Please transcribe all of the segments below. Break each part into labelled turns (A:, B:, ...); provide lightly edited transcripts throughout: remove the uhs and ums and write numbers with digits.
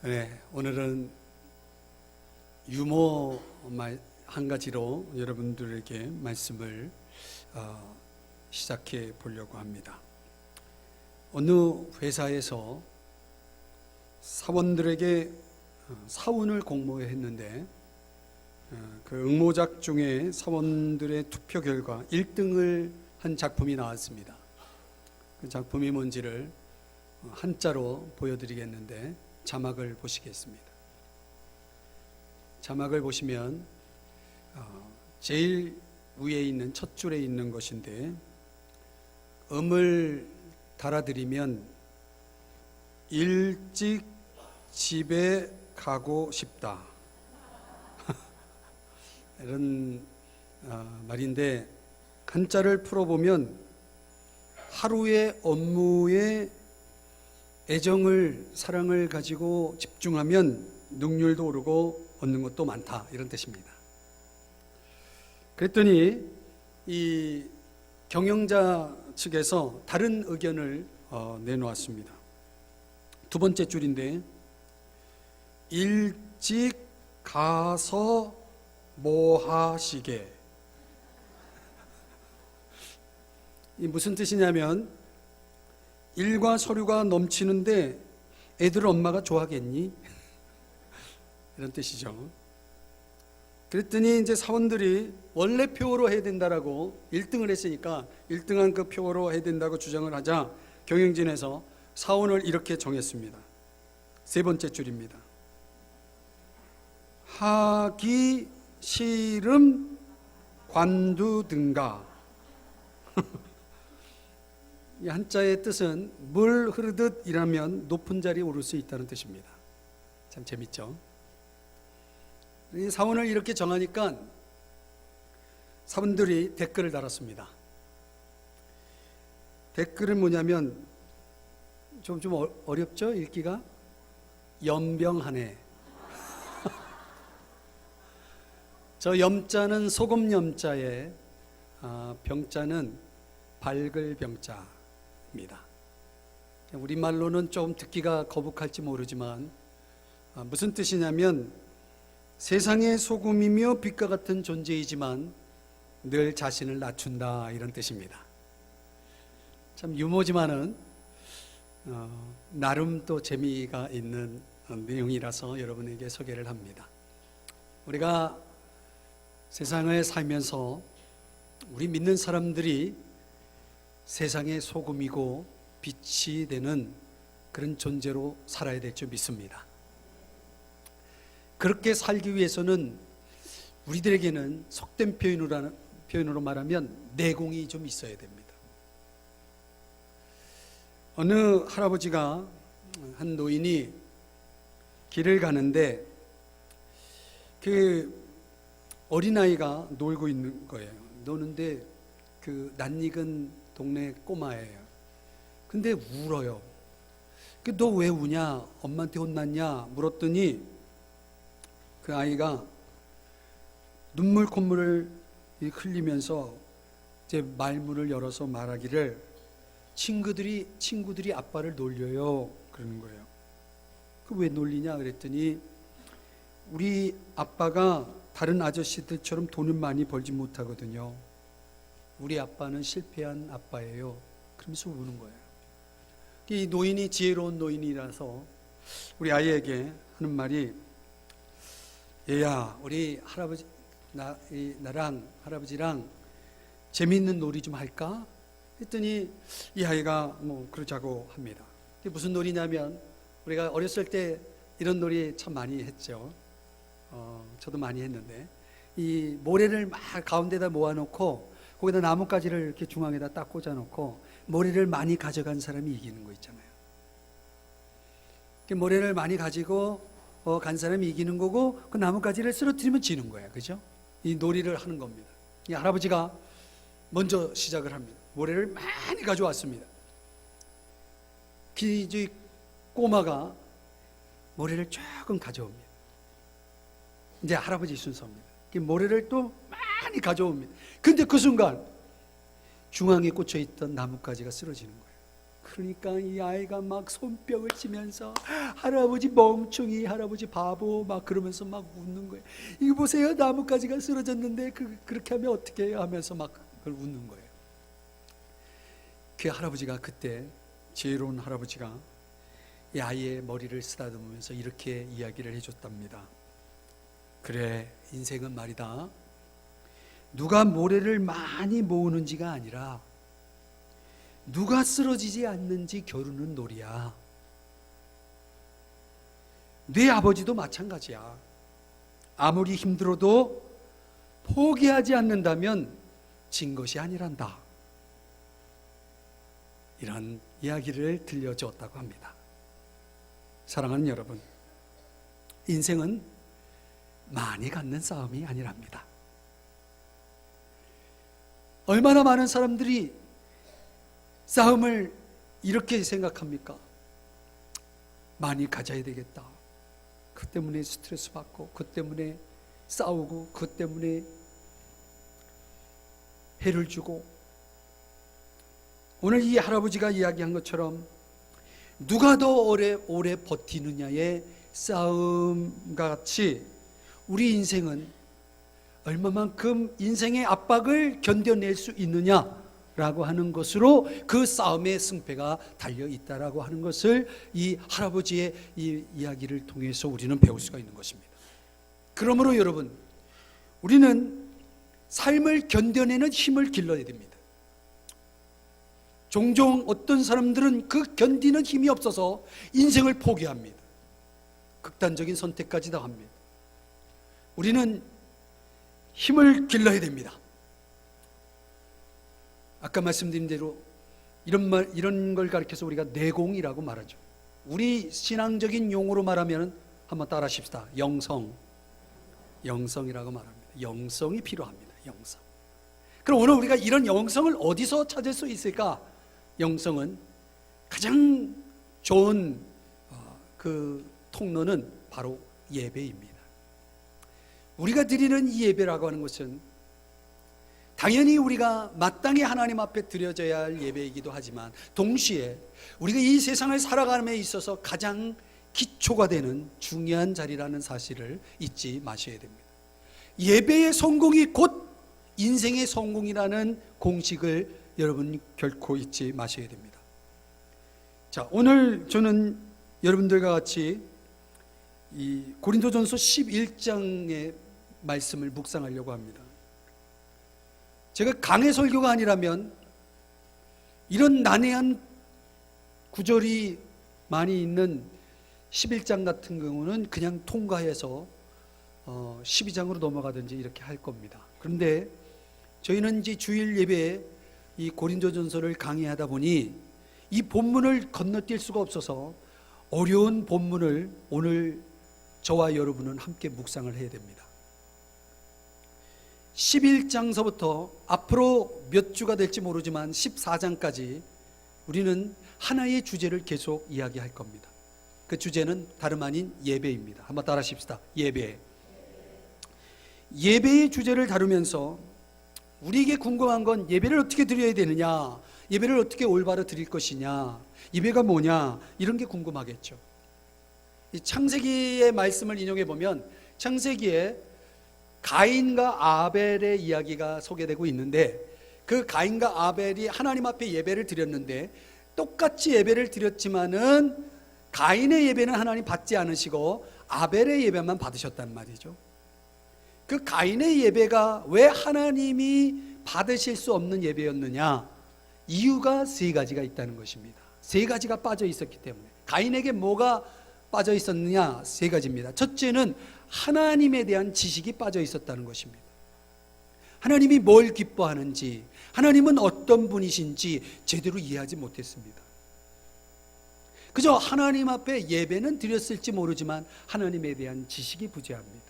A: 네, 오늘은 유머 한 가지로 여러분들에게 말씀을 시작해 보려고 합니다. 어느 회사에서 사원들에게 사원을 공모했는데 그 응모작 중에 사원들의 투표 결과 1등을 한 작품이 나왔습니다. 그 작품이 뭔지를 한자로 보여드리겠는데 자막을 보시겠습니다. 자막을 보시면 제일 위에 있는 첫 줄에 있는 것인데 음을 달아드리면 일찍 집에 가고 싶다 이런 말인데 한자를 풀어보면 하루의 업무에 애정을 사랑을 가지고 집중하면 능률도 오르고 얻는 것도 많다 이런 뜻입니다. 그랬더니 이 경영자 측에서 다른 의견을 내놓았습니다. 두 번째 줄인데 일찍 가서 뭐 하시게, 이 무슨 뜻이냐면 일과 서류가 넘치는데 애들 엄마가 좋아하겠니? 이런 뜻이죠. 그랬더니 이제 사원들이 원래 표로 해야 된다라고 1등을 했으니까 1등한 그 표로 해야 된다고 주장을 하자 경영진에서 사원을 이렇게 정했습니다. 세 번째 줄입니다. 하기 싫음 관두든가. 이 한자의 뜻은 물 흐르듯 일하면 높은 자리에 오를 수 있다는 뜻입니다. 참 재밌죠? 이 사원을 이렇게 정하니까 사원들이 댓글을 달았습니다. 댓글은 뭐냐면 좀 어렵죠? 읽기가? 연병하네. 저 염자는 소금 염자에 병자는 밝을 병자 입니다. 우리말로는 좀 듣기가 거북할지 모르지만 무슨 뜻이냐면 세상의 소금이며 빛과 같은 존재이지만 늘 자신을 낮춘다 이런 뜻입니다. 참 유머지만은 나름 또 재미가 있는 내용이라서 여러분에게 소개를 합니다. 우리가 세상을 살면서 우리 믿는 사람들이 세상의 소금이고 빛이 되는 그런 존재로 살아야 될 줄 믿습니다. 그렇게 살기 위해서는 우리들에게는 속된 표현으로 말하면 내공이 좀 있어야 됩니다. 어느 할아버지가 한 노인이 길을 가는데 그 어린아이가 놀고 있는 거예요. 노는데 그 낯익은 동네 꼬마예요. 근데 울어요. 너 왜 우냐? 엄마한테 혼났냐? 물었더니 그 아이가 눈물 콧물을 흘리면서 이제 말문을 열어서 말하기를 친구들이 아빠를 놀려요 그러는 거예요. 그 왜 놀리냐 그랬더니 우리 아빠가 다른 아저씨들처럼 돈을 많이 벌지 못하거든요. 우리 아빠는 실패한 아빠예요. 그러면서 우는 거예요. 이 노인이 지혜로운 노인이라서 우리 아이에게 하는 말이, 얘야 우리 할아버지 나랑 할아버지랑 재미있는 놀이 좀 할까? 했더니 이 아이가 뭐 그러자고 합니다. 그게 무슨 놀이냐면 우리가 어렸을 때 이런 놀이 참 많이 했죠. 저도 많이 했는데 이 모래를 막 가운데다 모아놓고 거기다 나뭇가지를 이렇게 중앙에다 딱 꽂아놓고 모래를 많이 가져간 사람이 이기는 거 있잖아요. 모래를 많이 가지고 간 사람이 이기는 거고 그 나뭇가지를 쓰러뜨리면 지는 거예요. 그죠? 이 놀이를 하는 겁니다. 이 할아버지가 먼저 시작을 합니다. 모래를 많이 가져왔습니다. 이 꼬마가 모래를 조금 가져옵니다. 이제 할아버지 순서입니다. 모래를 또 많이 가져옵니다. 근데 그 순간 중앙에 꽂혀있던 나뭇가지가 쓰러지는 거예요. 그러니까 이 아이가 막 손뼉을 치면서 할아버지 멍청이, 할아버지 바보 막 그러면서 막 웃는 거예요. 이거 보세요, 나뭇가지가 쓰러졌는데 그렇게 하면 어떻게 해요 하면서 막 그걸 웃는 거예요. 그 할아버지가 그때, 지혜로운 할아버지가 이 아이의 머리를 쓰다듬으면서 이렇게 이야기를 해줬답니다. 그래, 인생은 말이다, 누가 모래를 많이 모으는지가 아니라 누가 쓰러지지 않는지 겨루는 놀이야. 네 아버지도 마찬가지야. 아무리 힘들어도 포기하지 않는다면 진 것이 아니란다. 이런 이야기를 들려주었다고 합니다. 사랑하는 여러분, 인생은 많이 갖는 싸움이 아니랍니다. 얼마나 많은 사람들이 싸움을 이렇게 생각합니까? 많이 가져야 되겠다. 그 때문에 스트레스 받고, 그 때문에 싸우고, 그 때문에 해를 주고. 오늘 이 할아버지가 이야기한 것처럼 누가 더 오래 버티느냐의 싸움과 같이 우리 인생은 얼마만큼 인생의 압박을 견뎌낼 수 있느냐라고 하는 것으로 그 싸움의 승패가 달려있다라고 하는 것을 이 할아버지의 이 이야기를 통해서 우리는 배울 수가 있는 것입니다. 그러므로 여러분, 우리는 삶을 견뎌내는 힘을 길러야 됩니다. 종종 어떤 사람들은 그 견디는 힘이 없어서 인생을 포기합니다. 극단적인 선택까지도 합니다. 우리는 힘을 길러야 됩니다. 아까 말씀드린 대로 이런 걸 가리켜서 우리가 내공이라고 말하죠. 우리 신앙적인 용어로 말하면 한번 따라 하십시다. 영성이라고 말합니다. 영성이 필요합니다. 영성. 그럼 오늘 우리가 이런 영성을 어디서 찾을 수 있을까? 영성은 가장 좋은 그 통로는 바로 예배입니다. 우리가 드리는 이 예배라고 하는 것은 당연히 우리가 마땅히 하나님 앞에 드려져야 할 예배이기도 하지만 동시에 우리가 이 세상을 살아감에 있어서 가장 기초가 되는 중요한 자리라는 사실을 잊지 마셔야 됩니다. 예배의 성공이 곧 인생의 성공이라는 공식을 여러분 결코 잊지 마셔야 됩니다. 자, 오늘 저는 여러분들과 같이 이 고린도전서 11장의 말씀을 묵상하려고 합니다. 제가 강해 설교가 아니라면 이런 난해한 구절이 많이 있는 11장 같은 경우는 그냥 통과해서 12장으로 넘어가든지 이렇게 할 겁니다. 그런데 저희는 이제 주일 예배에 이 고린도전서를 강의하다 보니 이 본문을 건너뛸 수가 없어서 어려운 본문을 오늘 저와 여러분은 함께 묵상을 해야 됩니다. 11장서부터 앞으로 몇 주가 될지 모르지만 14장까지 우리는 하나의 주제를 계속 이야기할 겁니다. 그 주제는 다름 아닌 예배입니다. 한번 따라 하십시다. 예배. 예배의 주제를 다루면서 우리에게 궁금한 건 예배를 어떻게 드려야 되느냐, 예배를 어떻게 올바로 드릴 것이냐, 예배가 뭐냐, 이런 게 궁금하겠죠. 이 창세기의 말씀을 인용해 보면 창세기에 가인과 아벨의 이야기가 소개되고 있는데 그 가인과 아벨이 하나님 앞에 예배를 드렸는데 똑같이 예배를 드렸지만은 가인의 예배는 하나님 받지 않으시고 아벨의 예배만 받으셨단 말이죠. 그 가인의 예배가 왜 하나님이 받으실 수 없는 예배였느냐? 이유가 세 가지가 있다는 것입니다. 세 가지가 빠져 있었기 때문에. 가인에게 뭐가 빠져 있었느냐? 세 가지입니다. 첫째는 하나님에 대한 지식이 빠져 있었다는 것입니다. 하나님이 뭘 기뻐하는지, 하나님은 어떤 분이신지 제대로 이해하지 못했습니다. 그저 하나님 앞에 예배는 드렸을지 모르지만 하나님에 대한 지식이 부재합니다.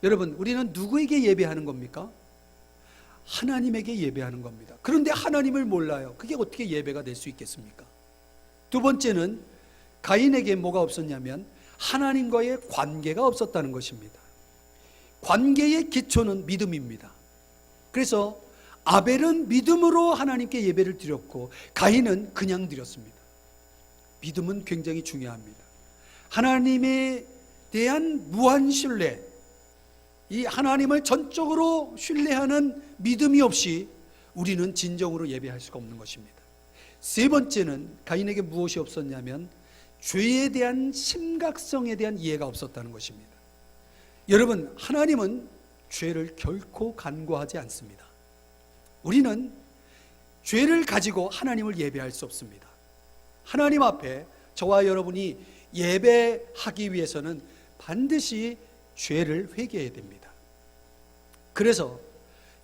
A: 여러분, 우리는 누구에게 예배하는 겁니까? 하나님에게 예배하는 겁니다. 그런데 하나님을 몰라요. 그게 어떻게 예배가 될 수 있겠습니까? 두 번째는 가인에게 뭐가 없었냐면 하나님과의 관계가 없었다는 것입니다. 관계의 기초는 믿음입니다. 그래서 아벨은 믿음으로 하나님께 예배를 드렸고 가인은 그냥 드렸습니다. 믿음은 굉장히 중요합니다. 하나님에 대한 무한 신뢰, 이 하나님을 전적으로 신뢰하는 믿음이 없이 우리는 진정으로 예배할 수가 없는 것입니다. 세 번째는 가인에게 무엇이 없었냐면 죄에 대한 심각성에 대한 이해가 없었다는 것입니다. 여러분, 하나님은 죄를 결코 간과하지 않습니다. 우리는 죄를 가지고 하나님을 예배할 수 없습니다. 하나님 앞에 저와 여러분이 예배하기 위해서는 반드시 죄를 회개해야 됩니다. 그래서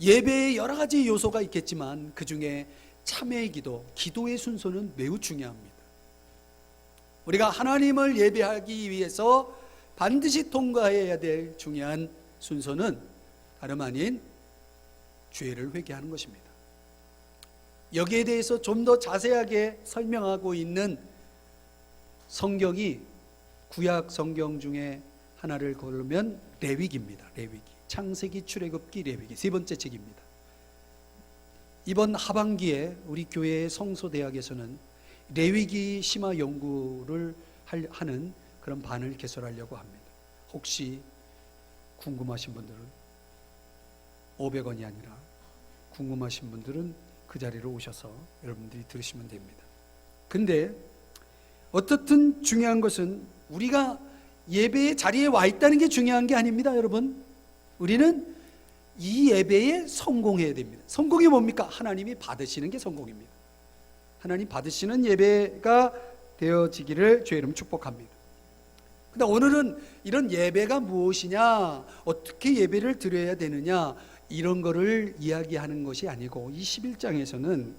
A: 예배에 여러 가지 요소가 있겠지만 그 중에 참회의 기도, 기도의 순서는 매우 중요합니다. 우리가 하나님을 예배하기 위해서 반드시 통과해야 될 중요한 순서는 다름 아닌 죄를 회개하는 것입니다. 여기에 대해서 좀 더 자세하게 설명하고 있는 성경이 구약 성경 중에 하나를 고르면 레위기입니다. 레위기, 창세기, 출애굽기, 레위기 세 번째 책입니다. 이번 하반기에 우리 교회의 성소대학에서는 레위기 심화 연구를 하는 그런 반을 개설하려고 합니다. 혹시 궁금하신 분들은 500원이 아니라 궁금하신 분들은 그 자리로 오셔서 여러분들이 들으시면 됩니다. 근데 어떻든 중요한 것은 우리가 예배의 자리에 와 있다는 게 중요한 게 아닙니다, 여러분. 우리는 이 예배에 성공해야 됩니다. 성공이 뭡니까? 하나님이 받으시는 게 성공입니다. 하나님 받으시는 예배가 되어지기를 주의 이름 축복합니다. 근데 오늘은 이런 예배가 무엇이냐, 어떻게 예배를 드려야 되느냐, 이런 거를 이야기하는 것이 아니고, 이 11장에서는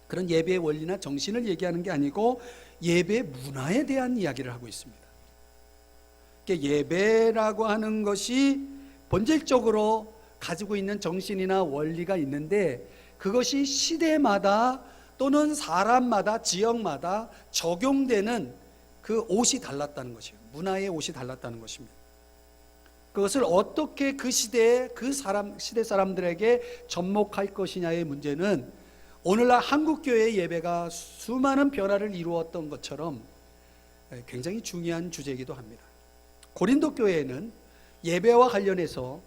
A: 그런 예배의 원리나 정신을 얘기하는 게 아니고 예배 문화에 대한 이야기를 하고 있습니다. 예배라고 하는 것이 본질적으로 가지고 있는 정신이나 원리가 있는데 그것이 시대마다 또는 사람마다, 지역마다 적용되는 그 옷이 달랐다는 것이에요. 문화의 옷이 달랐다는 것입니다. 그것을 어떻게 그 시대에 시대 사람들에게 접목할 것이냐의 문제는 오늘날 한국교회의 예배가 수많은 변화를 이루었던 것처럼 굉장히 중요한 주제이기도 합니다. 고린도 교회에는 예배와 관련해서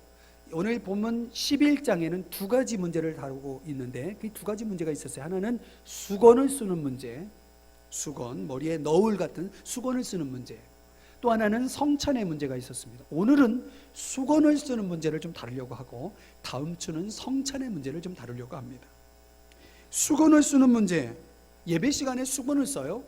A: 오늘 본문 11장에는 두 가지 문제를 다루고 있는데 그 두 가지 문제가 있었어요. 하나는 수건을 쓰는 문제, 수건, 머리에 너울 같은 수건을 쓰는 문제. 또 하나는 성찬의 문제가 있었습니다. 오늘은 수건을 쓰는 문제를 좀 다루려고 하고 다음 주는 성찬의 문제를 좀 다루려고 합니다. 수건을 쓰는 문제, 예배 시간에 수건을 써요?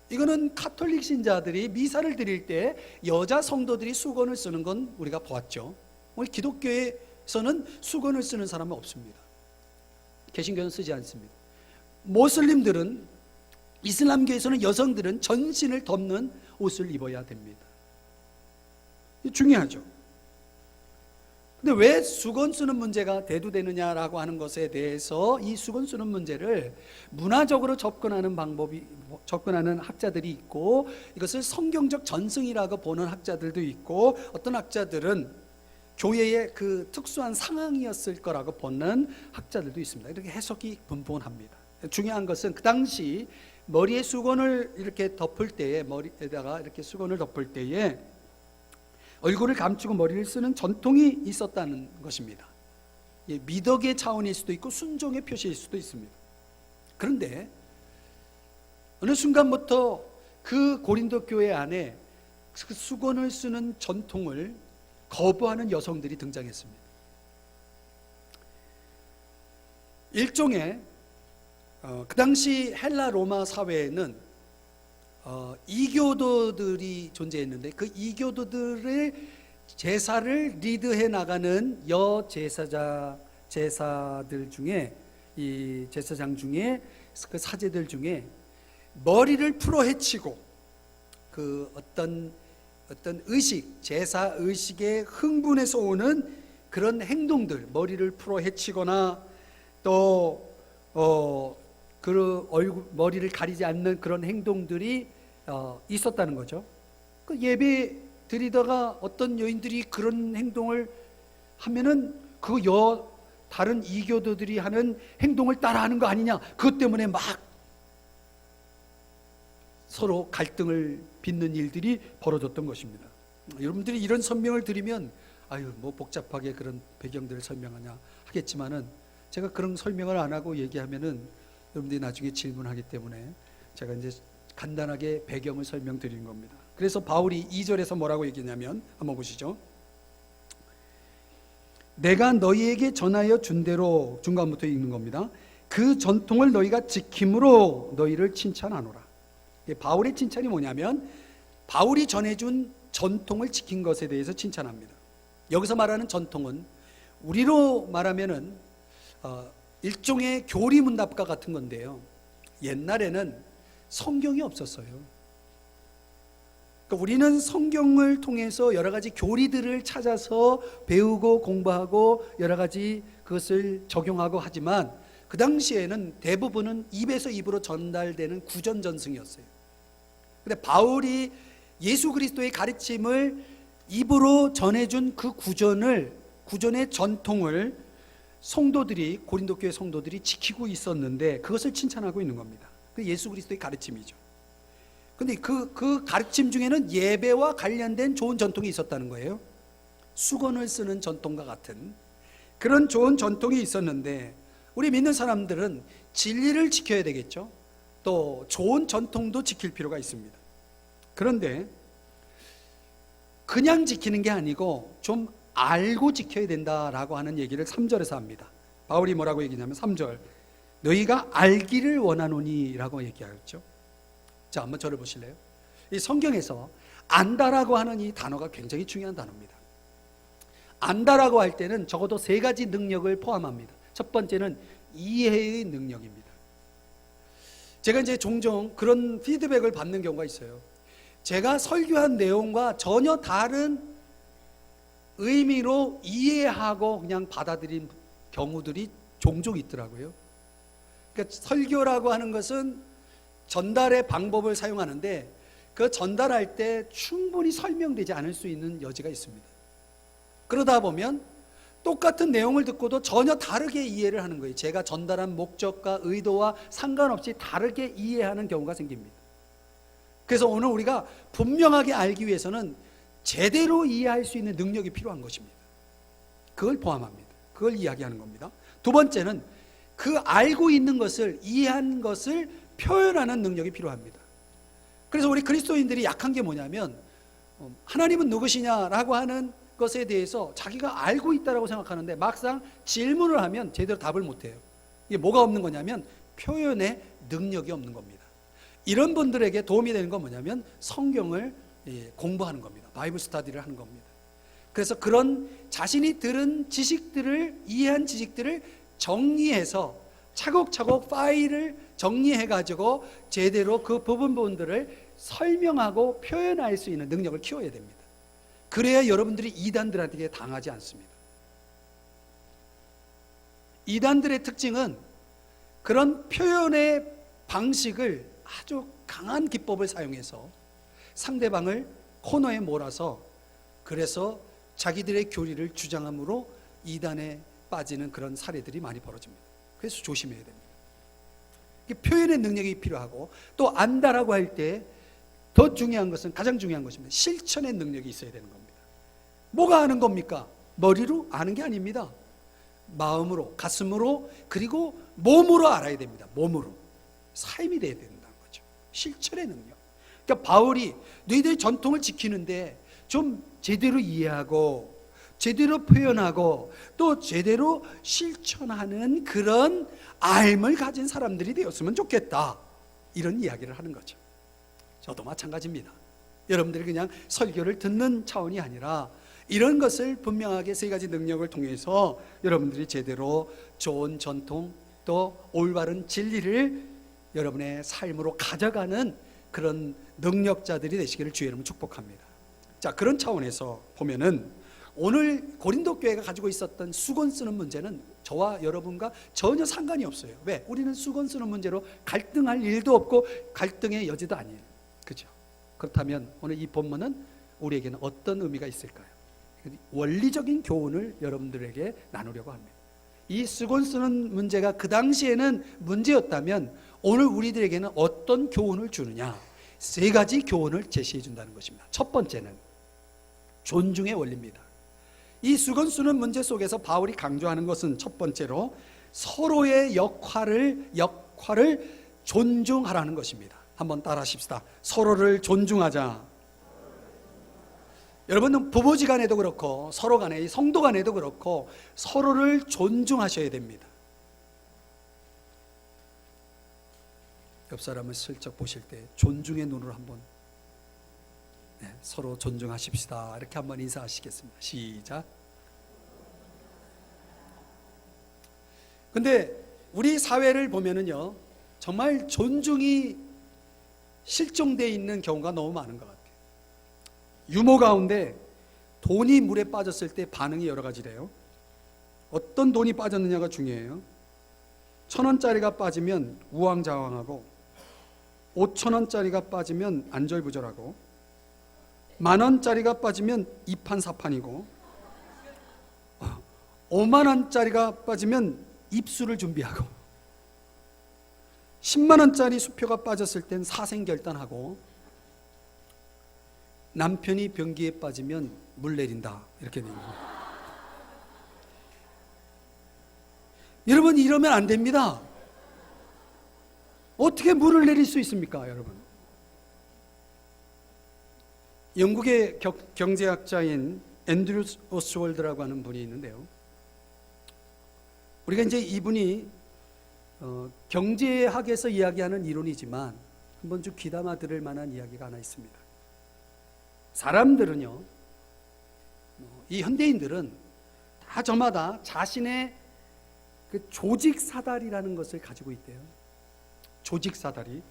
A: 이거는 가톨릭 신자들이 미사를 드릴 때 여자 성도들이 수건을 쓰는 건 우리가 보았죠. 우리 기독교에서는 수건을 쓰는 사람은 없습니다. 개신교는 쓰지 않습니다. 모슬림들은, 이슬람교에서는 여성들은 전신을 덮는 옷을 입어야 됩니다. 중요하죠. 근데 왜 수건 쓰는 문제가 대두되느냐라고 하는 것에 대해서 이 수건 쓰는 문제를 문화적으로 접근하는 학자들이 있고, 이것을 성경적 전승이라고 보는 학자들도 있고, 어떤 학자들은 교회의 그 특수한 상황이었을 거라고 보는 학자들도 있습니다. 이렇게 해석이 분분합니다. 중요한 것은 그 당시 머리에 수건을 이렇게 덮을 때에, 머리에다가 이렇게 수건을 덮을 때에 얼굴을 감추고 머리를 쓰는 전통이 있었다는 것입니다. 미덕의 차원일 수도 있고 순종의 표시일 수도 있습니다. 그런데 어느 순간부터 그 고린도 교회 안에 그 수건을 쓰는 전통을 거부하는 여성들이 등장했습니다. 일종의 그 당시 헬라 로마 사회에는 이교도들이 존재했는데 그 이교도들의 제사를 리드해 나가는 제사들 중에, 이 제사장 중에, 그 사제들 중에 머리를 풀어 헤치고 그 어떤 의식, 제사 의식에 흥분해서 오는 그런 행동들, 머리를 풀어 헤치거나 또 그 머리를 가리지 않는 그런 행동들이 있었다는 거죠. 그 예배 드리다가 어떤 여인들이 그런 행동을 하면은 그 다른 이교도들이 하는 행동을 따라하는 거 아니냐, 그것 때문에 막 서로 갈등을 빚는 일들이 벌어졌던 것입니다. 여러분들이 이런 설명을 드리면 아유 뭐 복잡하게 그런 배경들을 설명하냐 하겠지만은, 제가 그런 설명을 안 하고 얘기하면은 여러분들이 나중에 질문하기 때문에 제가 이제 간단하게 배경을 설명드리는 겁니다. 그래서 바울이 2절에서 뭐라고 얘기냐면, 한번 보시죠. 내가 너희에게 전하여 준 대로, 중간부터 읽는 겁니다. 그 전통을 너희가 지킴으로 너희를 칭찬하노라. 바울의 칭찬이 뭐냐면, 바울이 전해준 전통을 지킨 것에 대해서 칭찬합니다. 여기서 말하는 전통은 우리로 말하면은 일종의 교리문답과 같은 건데요, 옛날에는 성경이 없었어요. 그러니까 우리는 성경을 통해서 여러 가지 교리들을 찾아서 배우고 공부하고 여러 가지 그것을 적용하고 하지만, 그 당시에는 대부분은 입에서 입으로 전달되는 구전전승이었어요. 근데 바울이 예수 그리스도의 가르침을 입으로 전해준 그 구전의 전통을 성도들이, 고린도 교회 성도들이 지키고 있었는데, 그것을 칭찬하고 있는 겁니다. 그 예수 그리스도의 가르침이죠. 근데 그 가르침 중에는 예배와 관련된 좋은 전통이 있었다는 거예요. 수건을 쓰는 전통과 같은 그런 좋은 전통이 있었는데, 우리 믿는 사람들은 진리를 지켜야 되겠죠. 또 좋은 전통도 지킬 필요가 있습니다. 그런데 그냥 지키는 게 아니고 좀 알고 지켜야 된다라고 하는 얘기를 3절에서 합니다. 바울이 뭐라고 얘기냐면 3절, 너희가 알기를 원하노니 라고 얘기하였죠. 자, 한번 저를 보실래요? 이 성경에서 안다라고 하는 이 단어가 굉장히 중요한 단어입니다. 안다라고 할 때는 적어도 3가지 능력을 포함합니다. 첫 번째는 이해의 능력입니다. 제가 이제 종종 그런 피드백을 받는 경우가 있어요. 제가 설교한 내용과 전혀 다른 의미로 이해하고 그냥 받아들인 경우들이 종종 있더라고요. 그러니까 설교라고 하는 것은 전달의 방법을 사용하는데, 그 전달할 때 충분히 설명되지 않을 수 있는 여지가 있습니다. 그러다 보면 똑같은 내용을 듣고도 전혀 다르게 이해를 하는 거예요. 제가 전달한 목적과 의도와 상관없이 다르게 이해하는 경우가 생깁니다. 그래서 오늘 우리가 분명하게 알기 위해서는 제대로 이해할 수 있는 능력이 필요한 것입니다. 그걸 포함합니다. 그걸 이야기하는 겁니다. 두 번째는 그 알고 있는 것을, 이해한 것을 표현하는 능력이 필요합니다. 그래서 우리 그리스도인들이 약한 게 뭐냐면, 하나님은 누구시냐라고 하는 것에 대해서 자기가 알고 있다라고 생각하는데 막상 질문을 하면 제대로 답을 못해요. 이게 뭐가 없는 거냐면 표현의 능력이 없는 겁니다. 이런 분들에게 도움이 되는 건 뭐냐면 성경을 공부하는 겁니다. 바이블 스터디를 하는 겁니다. 그래서 그런 자신이 들은 지식들을, 이해한 지식들을 정리해서 차곡차곡 파일을 정리해가지고 제대로 그 부분들을 설명하고 표현할 수 있는 능력을 키워야 됩니다. 그래야 여러분들이 이단들한테 당하지 않습니다. 이단들의 특징은 그런 표현의 방식을 아주 강한 기법을 사용해서 상대방을 코너에 몰아서, 그래서 자기들의 교리를 주장함으로 이단에 빠지는 그런 사례들이 많이 벌어집니다. 그래서 조심해야 됩니다. 표현의 능력이 필요하고, 또 안다라고 할 때 더 중요한 것은, 가장 중요한 것입니다. 실천의 능력이 있어야 되는 겁니다. 뭐가 아는 겁니까? 머리로 아는 게 아닙니다. 마음으로, 가슴으로, 그리고 몸으로 알아야 됩니다. 몸으로. 삶이 돼야 된다는 거죠. 실천의 능력. 그러니까 바울이 너희들의 전통을 지키는데 좀 제대로 이해하고 제대로 표현하고 또 제대로 실천하는 그런 알을 가진 사람들이 되었으면 좋겠다, 이런 이야기를 하는 거죠. 저도 마찬가지입니다. 여러분들이 그냥 설교를 듣는 차원이 아니라 이런 것을 분명하게 3가지 능력을 통해서 여러분들이 제대로 좋은 전통, 또 올바른 진리를 여러분의 삶으로 가져가는 그런 능력자들이 되시기를 주의 이름으로 축복합니다. 자, 그런 차원에서 보면은 오늘 고린도 교회가 가지고 있었던 수건 쓰는 문제는 저와 여러분과 전혀 상관이 없어요. 왜? 우리는 수건 쓰는 문제로 갈등할 일도 없고 갈등의 여지도 아니에요. 그렇죠? 그렇다면 오늘 이 본문은 우리에게는 어떤 의미가 있을까요? 원리적인 교훈을 여러분들에게 나누려고 합니다. 이 쓰곤 쓰는 문제가 그 당시에는 문제였다면 오늘 우리들에게는 어떤 교훈을 주느냐, 세 가지 교훈을 제시해 준다는 것입니다. 첫 번째는 존중의 원리입니다. 이 쓰곤 쓰는 문제 속에서 바울이 강조하는 것은 첫 번째로 서로의 역할을 존중하라는 것입니다. 한번 따라 하십시다. 서로를 존중하자. 여러분, 부부지간에도 그렇고 서로 간에, 성도 간에도 그렇고 서로를 존중하셔야 됩니다. 옆 사람을 슬쩍 보실 때 존중의 눈으로 한번, 서로 존중하십시다. 이렇게 한번 인사하시겠습니다. 시작. 근데 우리 사회를 보면은요, 정말 존중이 실종되어 있는 경우가 너무 많은 것 같아요. 유머 가운데 돈이 물에 빠졌을 때 반응이 여러 가지래요. 어떤 돈이 빠졌느냐가 중요해요. 1,000원짜리가 빠지면 우왕좌왕하고, 5,000원짜리가 빠지면 안절부절하고, 10,000원짜리가 빠지면 이판사판이고, 50,000원짜리가 빠지면 입술을 준비하고, 100,000원짜리 수표가 빠졌을 땐 사생결단하고, 남편이 변기에 빠지면 물 내린다, 이렇게 되는 거예요. 여러분, 이러면 안 됩니다. 어떻게 물을 내릴 수 있습니까, 여러분? 영국의 경제학자인 앤드류 오스월드라고 하는 분이 있는데요, 우리가 이제 이분이 경제학에서 이야기하는 이론이지만 한번 좀 귀담아 들을 만한 이야기가 하나 있습니다. 사람들은요, 이 현대인들은 다 저마다 자신의 그 조직 사다리라는 것을 가지고 있대요. 조직 사다리.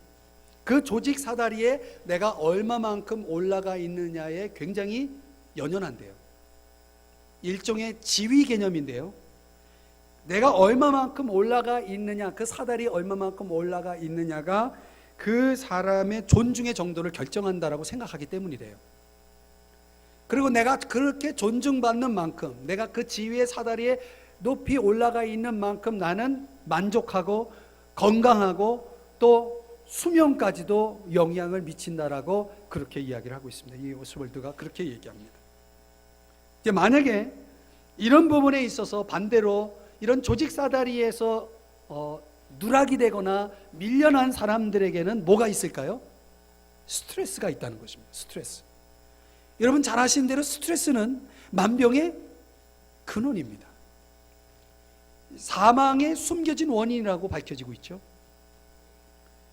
A: 그 조직 사다리에 내가 얼마만큼 올라가 있느냐에 굉장히 연연한대요. 일종의 지위 개념인데요, 내가 얼마만큼 올라가 있느냐, 그 사다리 얼마만큼 올라가 있느냐가 그 사람의 존중의 정도를 결정한다라고 생각하기 때문이래요. 그리고 내가 그렇게 존중받는 만큼, 내가 그 지위의 사다리에 높이 올라가 있는 만큼 나는 만족하고 건강하고 또 수명까지도 영향을 미친다라고 그렇게 이야기를 하고 있습니다. 이 오스월드가 그렇게 얘기합니다. 이제 만약에 이런 부분에 있어서 반대로 이런 조직 사다리에서 누락이 되거나 밀려난 사람들에게는 뭐가 있을까요? 스트레스가 있다는 것입니다. 스트레스. 여러분 잘 아시는 대로 스트레스는 만병의 근원입니다. 사망의 숨겨진 원인이라고 밝혀지고 있죠.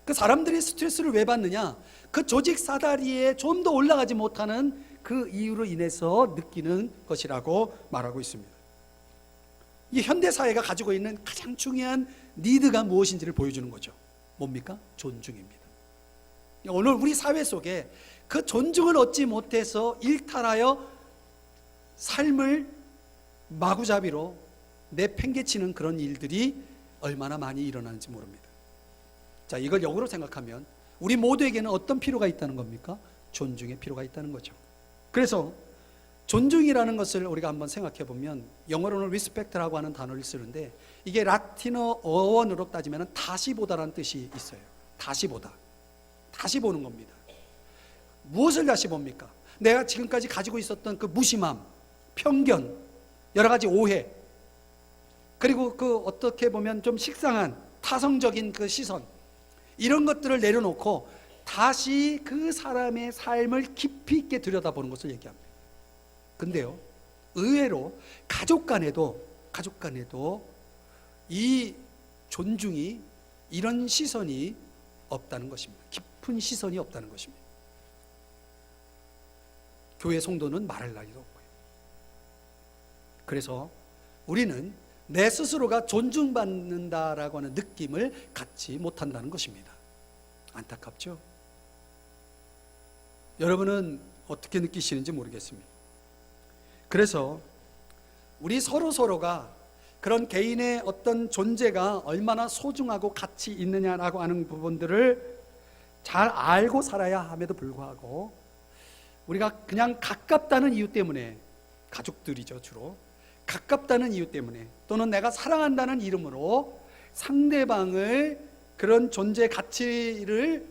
A: 그 사람들이 스트레스를 왜 받느냐? 그 조직 사다리에 좀 더 올라가지 못하는 그 이유로 인해서 느끼는 것이라고 말하고 있습니다. 이 현대사회가 가지고 있는 가장 중요한 니드가 무엇인지를 보여주는 거죠. 뭡니까? 존중입니다. 오늘 우리 사회 속에 그 존중을 얻지 못해서 일탈하여 삶을 마구잡이로 내팽개치는 그런 일들이 얼마나 많이 일어나는지 모릅니다. 자, 이걸 역으로 생각하면 우리 모두에게는 어떤 필요가 있다는 겁니까? 존중의 필요가 있다는 거죠. 그래서 존중이라는 것을 우리가 한번 생각해 보면 영어로는 respect라고 하는 단어를 쓰는데 이게 라틴어 어원으로 따지면 다시 보다라는 뜻이 있어요. 다시 보다. 다시 보는 겁니다. 무엇을 다시 봅니까? 내가 지금까지 가지고 있었던 그 무심함, 편견, 여러 가지 오해, 그리고 그 어떻게 보면 좀 식상한 타성적인 그 시선, 이런 것들을 내려놓고 다시 그 사람의 삶을 깊이 있게 들여다보는 것을 얘기합니다. 근데요, 의외로 가족 간에도 이 존중이, 이런 시선이 없다는 것입니다. 깊은 시선이 없다는 것입니다. 교회 성도는 말할 나위도 없고요. 그래서 우리는 내 스스로가 존중받는다라고 하는 느낌을 갖지 못한다는 것입니다. 안타깝죠? 여러분은 어떻게 느끼시는지 모르겠습니다. 그래서 우리 서로가 그런 개인의 어떤 존재가 얼마나 소중하고 가치 있느냐라고 하는 부분들을 잘 알고 살아야 함에도 불구하고 우리가 그냥 가깝다는 이유 때문에, 가족들이죠 주로, 가깝다는 이유 때문에 또는 내가 사랑한다는 이름으로 상대방을 그런 존재 가치를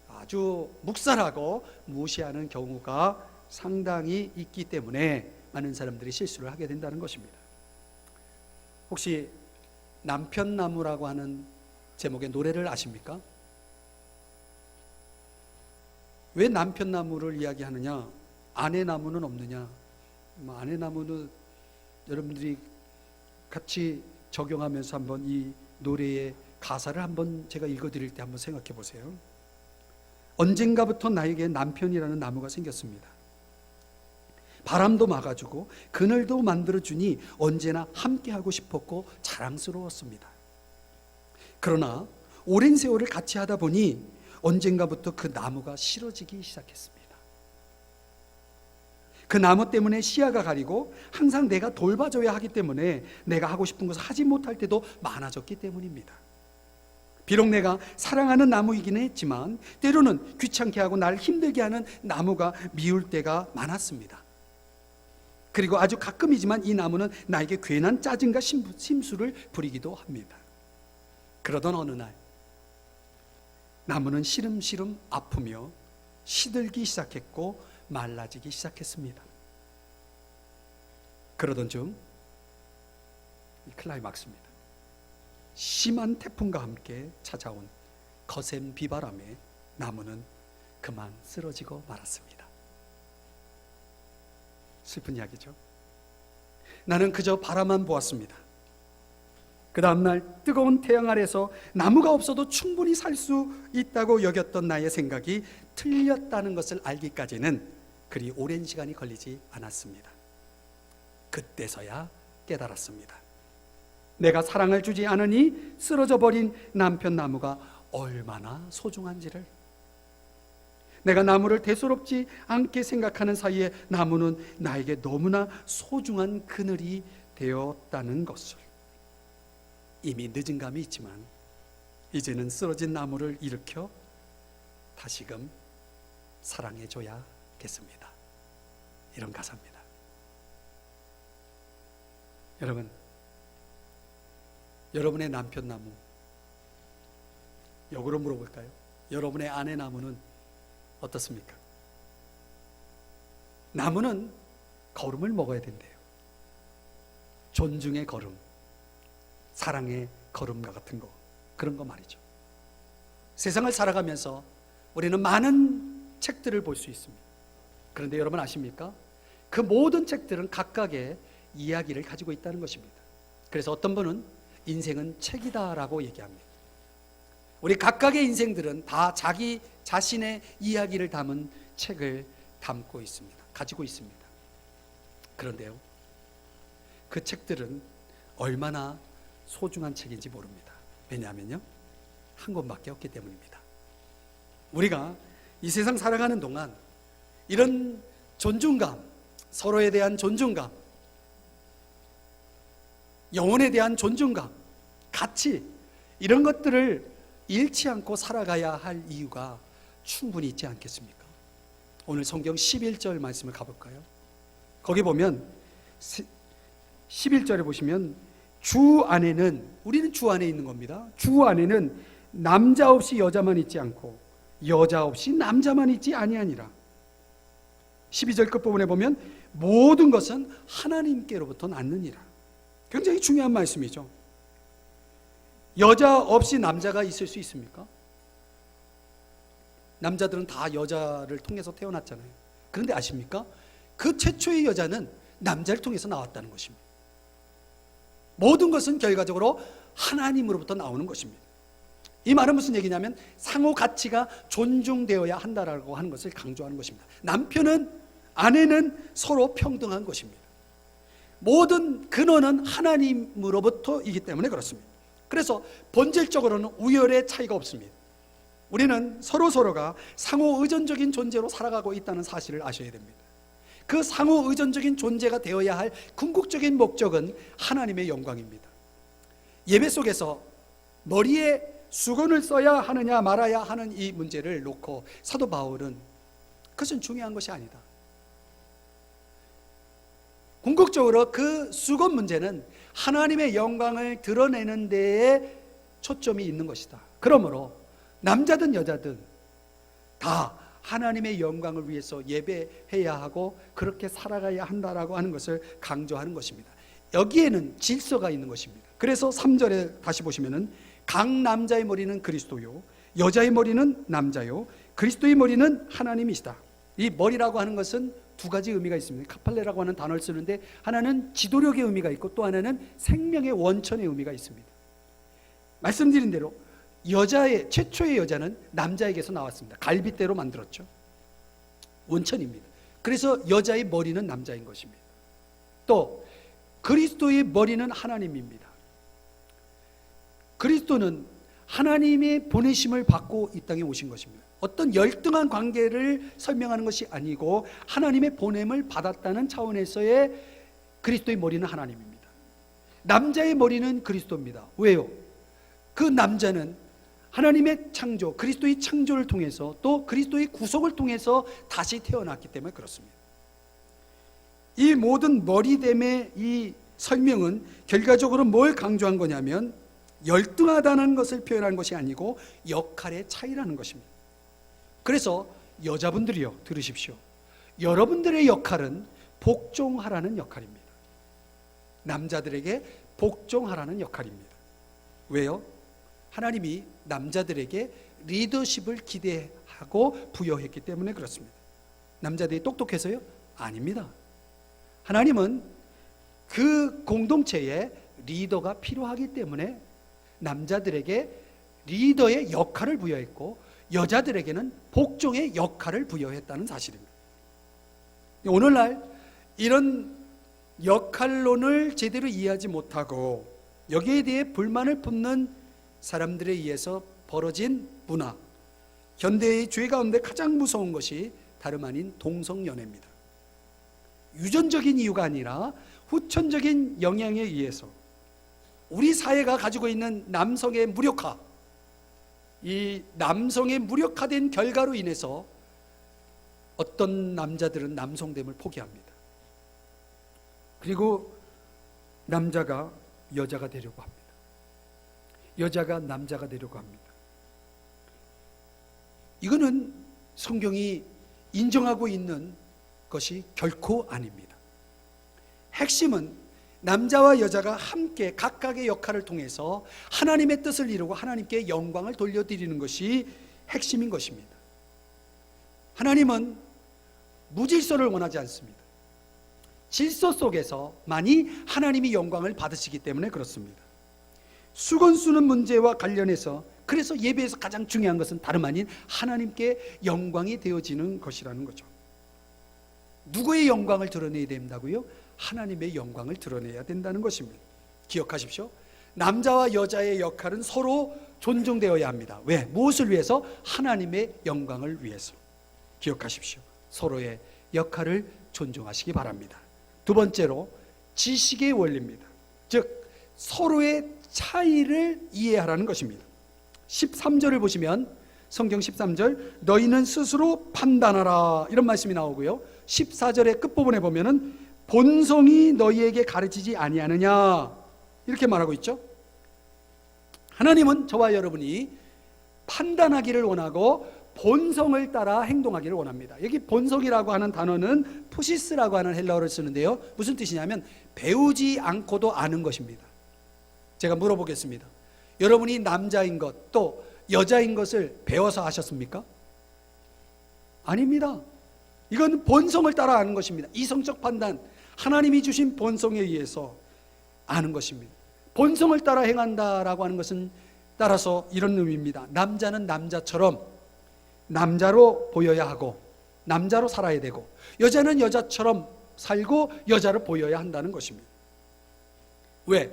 A: 아주 묵살하고 무시하는 경우가 상당히 있기 때문에 많은 사람들이 실수를 하게 된다는 것입니다. 혹시 남편나무라고 하는 제목의 노래를 아십니까? 왜 남편나무를 이야기하느냐? 아내나무는 없느냐? 아내나무는 여러분들이 같이 적용하면서 한번 이 노래의 가사를 한번 제가 읽어드릴 때 한번 생각해 보세요. 언젠가부터 나에게 남편이라는 나무가 생겼습니다. 바람도 막아주고 그늘도 만들어주니 언제나 함께하고 싶었고 자랑스러웠습니다. 그러나 오랜 세월을 같이 하다 보니 언젠가부터 그 나무가 싫어지기 시작했습니다. 그 나무 때문에 시야가 가리고 항상 내가 돌봐줘야 하기 때문에 내가 하고 싶은 것을 하지 못할 때도 많아졌기 때문입니다. 비록 내가 사랑하는 나무이기는 했지만 때로는 귀찮게 하고 나를 힘들게 하는 나무가 미울 때가 많았습니다. 그리고 아주 가끔이지만 이 나무는 나에게 괜한 짜증과 심술을 부리기도 합니다. 그러던 어느 날 나무는 시름시름 아프며 시들기 시작했고 말라지기 시작했습니다. 그러던 중 클라이막스입니다. 심한 태풍과 함께 찾아온 거센 비바람에 나무는 그만 쓰러지고 말았습니다. 슬픈 이야기죠. 나는 그저 바라만 보았습니다. 그 다음날 뜨거운 태양 아래서 나무가 없어도 충분히 살 수 있다고 여겼던 나의 생각이 틀렸다는 것을 알기까지는 그리 오랜 시간이 걸리지 않았습니다. 그때서야 깨달았습니다. 내가 사랑을 주지 않으니 쓰러져 버린 남편 나무가 얼마나 소중한지를. 내가 나무를 대수롭지 않게 생각하는 사이에 나무는 나에게 너무나 소중한 그늘이 되었다는 것을. 이미 늦은 감이 있지만 이제는 쓰러진 나무를 일으켜 다시금 사랑해줘야겠습니다. 이런 가사입니다. 여러분, 여러분의 남편 나무, 역으로 물어볼까요? 여러분의 아내 나무는 어떻습니까? 나무는 걸음을 먹어야 된대요. 존중의 걸음, 사랑의 걸음과 같은 거, 그런 거 말이죠. 세상을 살아가면서 우리는 많은 책들을 볼 수 있습니다. 그런데 여러분 아십니까? 그 모든 책들은 각각의 이야기를 가지고 있다는 것입니다. 그래서 어떤 분은 인생은 책이다라고 얘기합니다. 우리 각각의 인생들은 다 자기 자신의 이야기를 담은 책을 담고 있습니다. 가지고 있습니다. 그런데요, 그 책들은 얼마나 소중한 책인지 모릅니다. 왜냐하면요, 한 권밖에 없기 때문입니다. 우리가 이 세상 살아가는 동안 이런 존중감, 서로에 대한 존중감, 영혼에 대한 존중감, 가치, 이런 것들을 잃지 않고 살아가야 할 이유가 충분히 있지 않겠습니까? 오늘 성경 11절 말씀을 가볼까요? 거기 보면 11절에 보시면 주 안에는, 우리는 주 안에 있는 겁니다. 주 안에는 남자 없이 여자만 있지 않고 여자 없이 남자만 있지 아니하니라. 12절 끝부분에 보면 모든 것은 하나님께로부터 났느니라. 굉장히 중요한 말씀이죠. 여자 없이 남자가 있을 수 있습니까? 남자들은 다 여자를 통해서 태어났잖아요. 그런데 아십니까? 그 최초의 여자는 남자를 통해서 나왔다는 것입니다. 모든 것은 결과적으로 하나님으로부터 나오는 것입니다. 이 말은 무슨 얘기냐면 상호 가치가 존중되어야 한다라고 하는 것을 강조하는 것입니다. 남편은, 아내는 서로 평등한 것입니다. 모든 근원은 하나님으로부터이기 때문에 그렇습니다. 그래서 본질적으로는 우열의 차이가 없습니다. 우리는 서로가 상호 의존적인 존재로 살아가고 있다는 사실을 아셔야 됩니다. 그 상호 의존적인 존재가 되어야 할 궁극적인 목적은 하나님의 영광입니다. 예배 속에서 머리에 수건을 써야 하느냐 말아야 하는 이 문제를 놓고 사도 바울은 그것은 중요한 것이 아니다. 궁극적으로 그 수건 문제는 하나님의 영광을 드러내는 데에 초점이 있는 것이다. 그러므로 남자든 여자든 다 하나님의 영광을 위해서 예배해야 하고 그렇게 살아가야 한다라고 하는 것을 강조하는 것입니다. 여기에는 질서가 있는 것입니다. 그래서 3절에 다시 보시면은 각 남자의 머리는 그리스도요 여자의 머리는 남자요 그리스도의 머리는 하나님이시다. 이 머리라고 하는 것은 두 가지 의미가 있습니다. 카팔레라고 하는 단어를 쓰는데 하나는 지도력의 의미가 있고 또 하나는 생명의 원천의 의미가 있습니다. 말씀드린 대로 최초의 여자는 남자에게서 나왔습니다. 갈빗대로 만들었죠. 원천입니다. 그래서 여자의 머리는 남자인 것입니다. 또 그리스도의 머리는 하나님입니다. 그리스도는 하나님의 보내심을 받고 이 땅에 오신 것입니다. 어떤 열등한 관계를 설명하는 것이 아니고 하나님의 보냄을 받았다는 차원에서의 그리스도의 머리는 하나님입니다. 남자의 머리는 그리스도입니다. 왜요? 그 남자는 하나님의 창조, 그리스도의 창조를 통해서 또 그리스도의 구속을 통해서 다시 태어났기 때문에 그렇습니다. 이 모든 머리됨의 이 설명은 결과적으로 뭘 강조한 거냐면 열등하다는 것을 표현한 것이 아니고 역할의 차이라는 것입니다. 그래서 여자분들이요, 들으십시오. 여러분들의 역할은 복종하라는 역할입니다. 남자들에게 복종하라는 역할입니다. 왜요? 하나님이 남자들에게 리더십을 기대하고 부여했기 때문에 그렇습니다. 남자들이 똑똑해서요? 아닙니다. 하나님은 그 공동체에 리더가 필요하기 때문에 남자들에게 리더의 역할을 부여했고 여자들에게는 복종의 역할을 부여했다는 사실입니다. 오늘날 이런 역할론을 제대로 이해하지 못하고 여기에 대해 불만을 품는 사람들에 의해서 벌어진 문화, 현대의 죄 가운데 가장 무서운 것이 다름 아닌 동성연애입니다. 유전적인 이유가 아니라 후천적인 영향에 의해서 우리 사회가 가지고 있는 남성의 무력화, 이 남성의 무력화된 결과로 인해서 어떤 남자들은 남성됨을 포기합니다. 그리고 남자가 여자가 되려고 합니다. 여자가 남자가 되려고 합니다. 이거는 성경이 인정하고 있는 것이 결코 아닙니다. 핵심은 남자와 여자가 함께 각각의 역할을 통해서 하나님의 뜻을 이루고 하나님께 영광을 돌려드리는 것이 핵심인 것입니다. 하나님은 무질서를 원하지 않습니다. 질서 속에서만이 하나님이 영광을 받으시기 때문에 그렇습니다. 수건 쓰는 문제와 관련해서 그래서 예배에서 가장 중요한 것은 다름 아닌 하나님께 영광이 되어지는 것이라는 거죠. 누구의 영광을 드러내야 된다고요? 하나님의 영광을 드러내야 된다는 것입니다. 기억하십시오. 남자와 여자의 역할은 서로 존중되어야 합니다. 왜? 무엇을 위해서? 하나님의 영광을 위해서. 기억하십시오. 서로의 역할을 존중하시기 바랍니다. 두 번째로 지식의 원리입니다. 즉 서로의 차이를 이해하라는 것입니다. 13절을 보시면 성경 13절 너희는 스스로 판단하라 이런 말씀이 나오고요. 14절의 끝부분에 보면은 본성이 너희에게 가르치지 아니하느냐 이렇게 말하고 있죠. 하나님은 저와 여러분이 판단하기를 원하고 본성을 따라 행동하기를 원합니다. 여기 본성이라고 하는 단어는 푸시스라고 하는 헬라어를 쓰는데요. 무슨 뜻이냐면 배우지 않고도 아는 것입니다. 제가 물어보겠습니다. 여러분이 남자인 것 또 여자인 것을 배워서 아셨습니까? 아닙니다. 이건 본성을 따라 아는 것입니다. 이성적 판단, 하나님이 주신 본성에 의해서 아는 것입니다. 본성을 따라 행한다라고 하는 것은 따라서 이런 의미입니다. 남자는 남자처럼 남자로 보여야 하고 남자로 살아야 되고 여자는 여자처럼 살고 여자로 보여야 한다는 것입니다. 왜?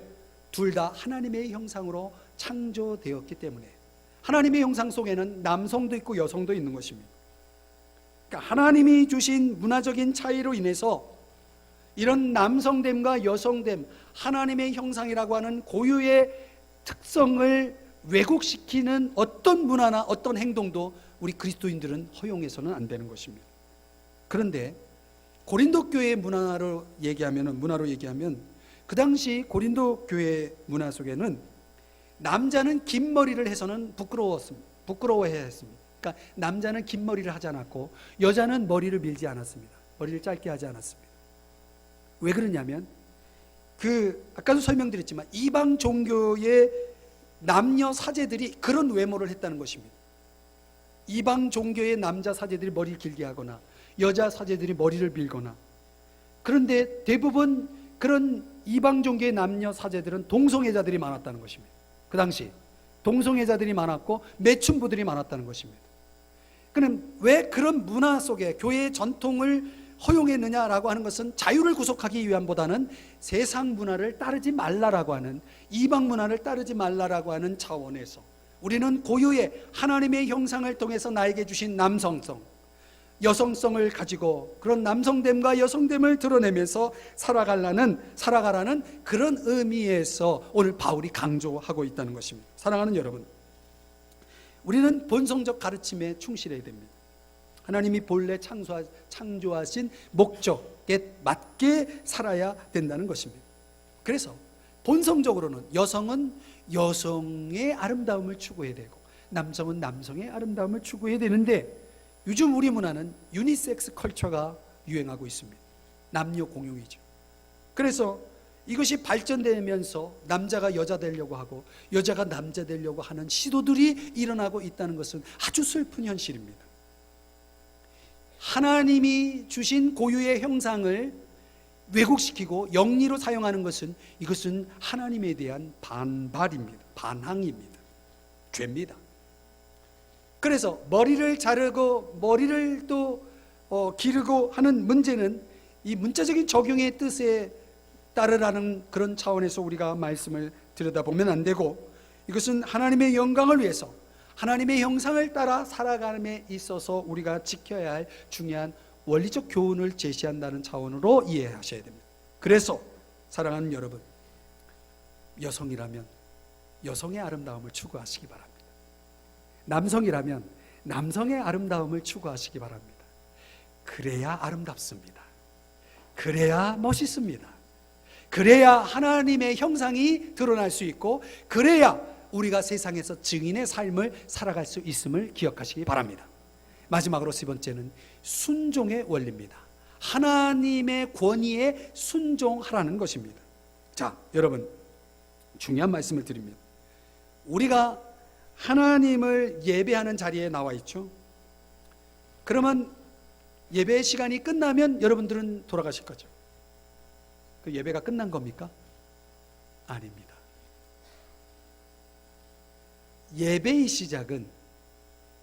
A: 둘 다 하나님의 형상으로 창조되었기 때문에 하나님의 형상 속에는 남성도 있고 여성도 있는 것입니다. 그러니까 하나님이 주신 문화적인 차이로 인해서 이런 남성됨과 여성됨, 하나님의 형상이라고 하는 고유의 특성을 왜곡시키는 어떤 문화나 어떤 행동도 우리 그리스도인들은 허용해서는 안 되는 것입니다. 그런데 고린도 교회 문화로 얘기하면 그 당시 고린도 교회 문화 속에는 남자는 긴 머리를 해서는 부끄러워해야 했습니다. 그러니까 남자는 긴 머리를 하지 않았고 여자는 머리를 밀지 않았습니다. 머리를 짧게 하지 않았습니다. 왜 그러냐면 아까도 설명드렸지만 이방 종교의 남녀 사제들이 그런 외모를 했다는 것입니다. 이방 종교의 남자 사제들이 머리를 길게 하거나 여자 사제들이 머리를 밀거나, 그런데 대부분 그런 이방 종교의 남녀 사제들은 동성애자들이 많았다는 것입니다. 그 당시 동성애자들이 많았고 매춘부들이 많았다는 것입니다. 그럼 왜 그런 문화 속에 교회의 전통을 허용했느냐라고 하는 것은 자유를 구속하기 위함보다는 세상 문화를 따르지 말라라고 하는, 이방 문화를 따르지 말라라고 하는 차원에서 우리는 고유의 하나님의 형상을 통해서 나에게 주신 남성성, 여성성을 가지고 그런 남성됨과 여성됨을 드러내면서 살아가라는 그런 의미에서 오늘 바울이 강조하고 있다는 것입니다. 사랑하는 여러분, 우리는 본성적 가르침에 충실해야 됩니다. 하나님이 본래 창조하신 목적에 맞게 살아야 된다는 것입니다. 그래서 본성적으로는 여성은 여성의 아름다움을 추구해야 되고 남성은 남성의 아름다움을 추구해야 되는데, 요즘 우리 문화는 유니섹스 컬처가 유행하고 있습니다. 남녀 공용이죠. 그래서 이것이 발전되면서 남자가 여자 되려고 하고 여자가 남자 되려고 하는 시도들이 일어나고 있다는 것은 아주 슬픈 현실입니다. 하나님이 주신 고유의 형상을 왜곡시키고 영리로 사용하는 것은, 이것은 하나님에 대한 반발입니다. 반항입니다. 죄입니다. 그래서 머리를 자르고 머리를 또 기르고 하는 문제는 이 문자적인 적용의 뜻에 따르라는 그런 차원에서 우리가 말씀을 들여다보면 안 되고, 이것은 하나님의 영광을 위해서 하나님의 형상을 따라 살아감에 있어서 우리가 지켜야 할 중요한 원리적 교훈을 제시한다는 차원으로 이해하셔야 됩니다. 그래서 사랑하는 여러분, 여성이라면 여성의 아름다움을 추구하시기 바랍니다. 남성이라면 남성의 아름다움을 추구하시기 바랍니다. 그래야 아름답습니다. 그래야 멋있습니다. 그래야 하나님의 형상이 드러날 수 있고, 그래야 우리가 세상에서 증인의 삶을 살아갈 수 있음을 기억하시기 바랍니다. 마지막으로 세 번째는 순종의 원리입니다. 하나님의 권위에 순종하라는 것입니다. 자, 여러분, 중요한 말씀을 드립니다. 우리가 하나님을 예배하는 자리에 나와 있죠. 그러면 예배 시간이 끝나면 여러분들은 돌아가실 거죠. 그 예배가 끝난 겁니까? 아닙니다. 예배의 시작은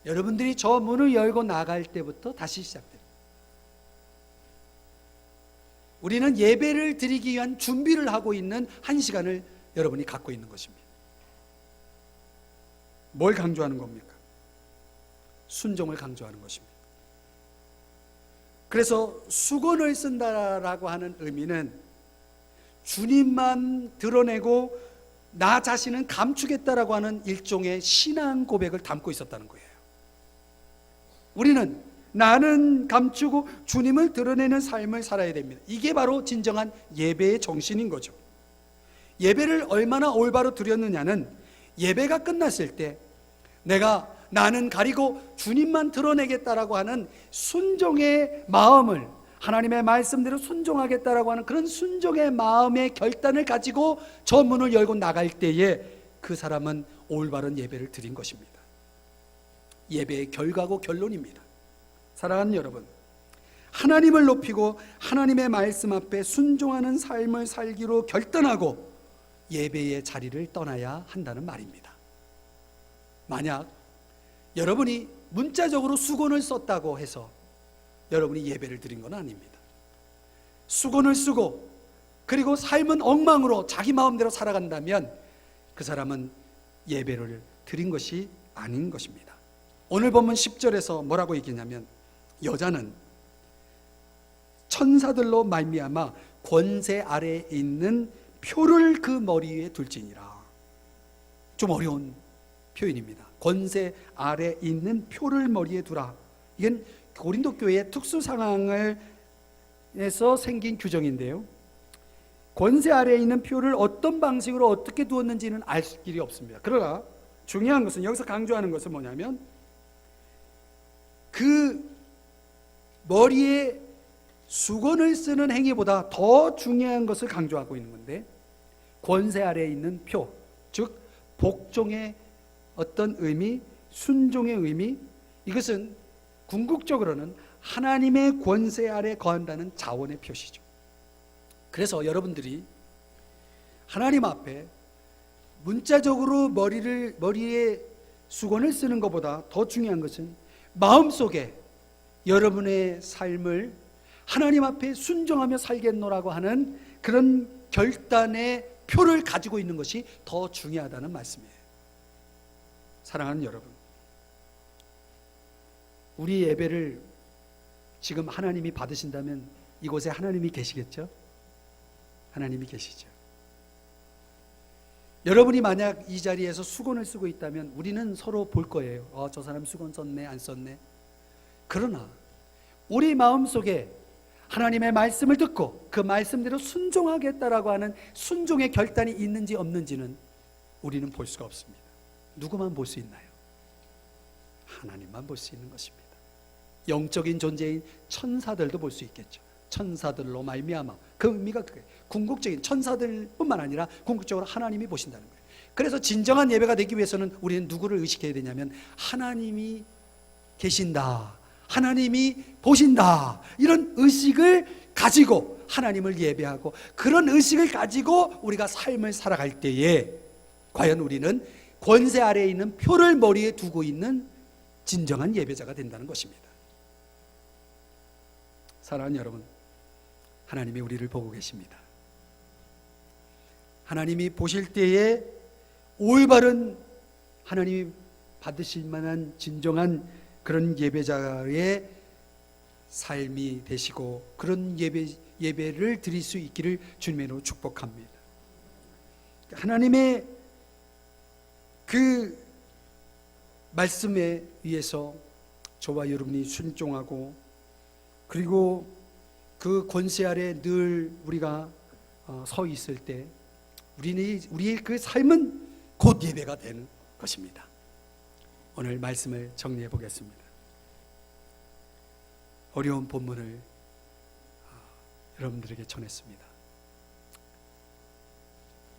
A: 여러분들이 저 문을 열고 나갈 때부터 다시 시작됩니다. 우리는 예배를 드리기 위한 준비를 하고 있는 한 시간을 여러분이 갖고 있는 것입니다. 뭘 강조하는 겁니까? 순종을 강조하는 것입니다. 그래서 수건을 쓴다라고 하는 의미는 주님만 드러내고 나 자신은 감추겠다라고 하는 일종의 신앙 고백을 담고 있었다는 거예요. 우리는 나는 감추고 주님을 드러내는 삶을 살아야 됩니다. 이게 바로 진정한 예배의 정신인 거죠. 예배를 얼마나 올바로 드렸느냐는 예배가 끝났을 때 나는 가리고 주님만 드러내겠다라고 하는 순종의 마음을, 하나님의 말씀대로 순종하겠다라고 하는 그런 순종의 마음의 결단을 가지고 저 문을 열고 나갈 때에 그 사람은 올바른 예배를 드린 것입니다. 예배의 결과고 결론입니다. 사랑하는 여러분, 하나님을 높이고 하나님의 말씀 앞에 순종하는 삶을 살기로 결단하고 예배의 자리를 떠나야 한다는 말입니다. 만약 여러분이 문자적으로 수건을 썼다고 해서 여러분이 예배를 드린 건 아닙니다. 수건을 쓰고 그리고 삶은 엉망으로 자기 마음대로 살아간다면 그 사람은 예배를 드린 것이 아닌 것입니다. 오늘 본문 10절에서 뭐라고 얘기냐면, 여자는 천사들로 말미암아 권세 아래에 있는 표를 그 머리 위에 둘지니라. 좀 어려운 표현입니다. 권세 아래 있는 표를 머리에 두라. 이건 고린도 교회의 특수 상황을 에서 생긴 규정인데요. 권세 아래에 있는 표를 어떤 방식으로 어떻게 두었는지는 알 길이 없습니다. 그러나 중요한 것은, 여기서 강조하는 것은 뭐냐면, 그 머리에 수건을 쓰는 행위보다 더 중요한 것을 강조하고 있는 건데, 권세 아래에 있는 표, 즉 복종의 어떤 의미, 순종의 의미, 이것은 궁극적으로는 하나님의 권세 아래 거한다는 자원의 표시죠. 그래서 여러분들이 하나님 앞에 문자적으로 머리에 수건을 쓰는 것보다 더 중요한 것은 마음속에 여러분의 삶을 하나님 앞에 순종하며 살겠노라고 하는 그런 결단의 표를 가지고 있는 것이 더 중요하다는 말씀이에요. 사랑하는 여러분, 우리 예배를 지금 하나님이 받으신다면 이곳에 하나님이 계시겠죠? 하나님이 계시죠. 여러분이 만약 이 자리에서 수건을 쓰고 있다면 우리는 서로 볼 거예요. 저 사람 수건 썼네, 안 썼네. 그러나 우리 마음속에 하나님의 말씀을 듣고 그 말씀대로 순종하겠다라고 하는 순종의 결단이 있는지 없는지는 우리는 볼 수가 없습니다. 누구만 볼 수 있나요? 하나님만 볼 수 있는 것입니다. 영적인 존재인 천사들도 볼 수 있겠죠. 천사들로 말미암아, 그 의미가 그거예요. 궁극적인 천사들뿐만 아니라 궁극적으로 하나님이 보신다는 거예요. 그래서 진정한 예배가 되기 위해서는 우리는 누구를 의식해야 되냐면, 하나님이 계신다, 하나님이 보신다, 이런 의식을 가지고 하나님을 예배하고, 그런 의식을 가지고 우리가 삶을 살아갈 때에 과연 우리는 권세 아래에 있는 표를 머리에 두고 있는 진정한 예배자가 된다는 것입니다. 사랑하는 여러분, 하나님이 우리를 보고 계십니다. 하나님이 보실 때에 올바른, 하나님이 받으실 만한 진정한 그런 예배자의 삶이 되시고, 그런 예배를 드릴 수 있기를 주님으로 축복합니다. 하나님의 그 말씀에 의해서 저와 여러분이 순종하고, 그리고 그 권세 아래 늘 우리가 서 있을 때 우리의 그 삶은 곧 예배가 되는 것입니다. 오늘 말씀을 정리해 보겠습니다. 어려운 본문을 여러분들에게 전했습니다.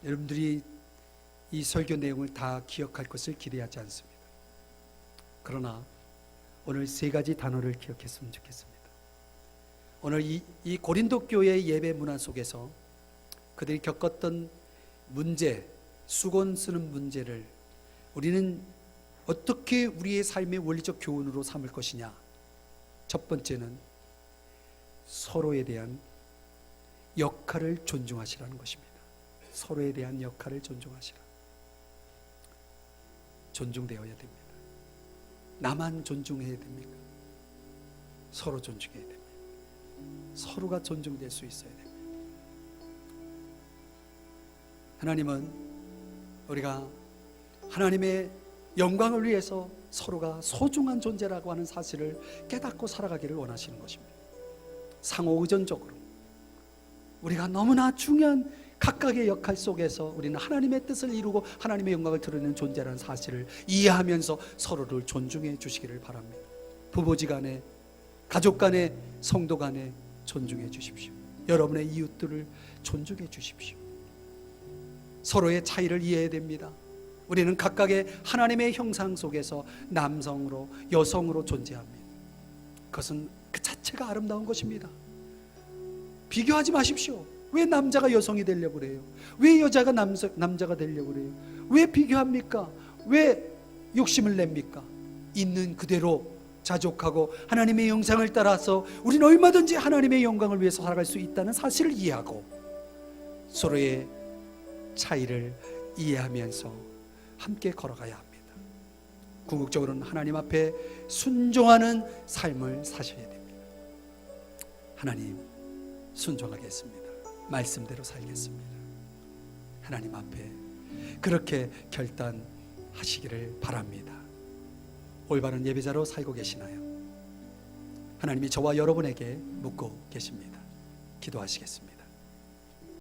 A: 여러분들이 이 설교 내용을 다 기억할 것을 기대하지 않습니다. 그러나 오늘 세 가지 단어를 기억했으면 좋겠습니다. 오늘 이 고린도 교회의 예배 문화 속에서 그들이 겪었던 문제, 수건 쓰는 문제를 우리는 어떻게 우리의 삶의 원리적 교훈으로 삼을 것이냐. 첫 번째는 서로에 대한 역할을 존중하시라는 것입니다. 서로에 대한 역할을 존중하시라. 존중되어야 됩니다. 나만 존중해야 됩니까? 서로 존중해야 됩니다. 서로가 존중될 수 있어야 됩니다. 하나님은 우리가 하나님의 영광을 위해서 서로가 소중한 존재라고 하는 사실을 깨닫고 살아가기를 원하시는 것입니다. 상호의존적으로 우리가 너무나 중요한 각각의 역할 속에서 우리는 하나님의 뜻을 이루고 하나님의 영광을 드러내는 존재라는 사실을 이해하면서 서로를 존중해 주시기를 바랍니다. 부부지간에, 가족간에, 성도간에 존중해 주십시오. 여러분의 이웃들을 존중해 주십시오. 서로의 차이를 이해해야 됩니다. 우리는 각각의 하나님의 형상 속에서 남성으로, 여성으로 존재합니다. 그것은 그 자체가 아름다운 것입니다. 비교하지 마십시오. 왜 남자가 여성이 되려고 그래요? 왜 여자가 남자가 되려고 그래요? 왜 비교합니까? 왜 욕심을 냅니까? 있는 그대로 자족하고 하나님의 형상을 따라서 우리는 얼마든지 하나님의 영광을 위해서 살아갈 수 있다는 사실을 이해하고, 서로의 차이를 이해하면서 함께 걸어가야 합니다. 궁극적으로는 하나님 앞에 순종하는 삶을 사셔야 됩니다. 하나님, 순종하겠습니다. 말씀대로 살겠습니다. 하나님 앞에 그렇게 결단하시기를 바랍니다. 올바른 예배자로 살고 계시나요? 하나님이 저와 여러분에게 묻고 계십니다. 기도하시겠습니다.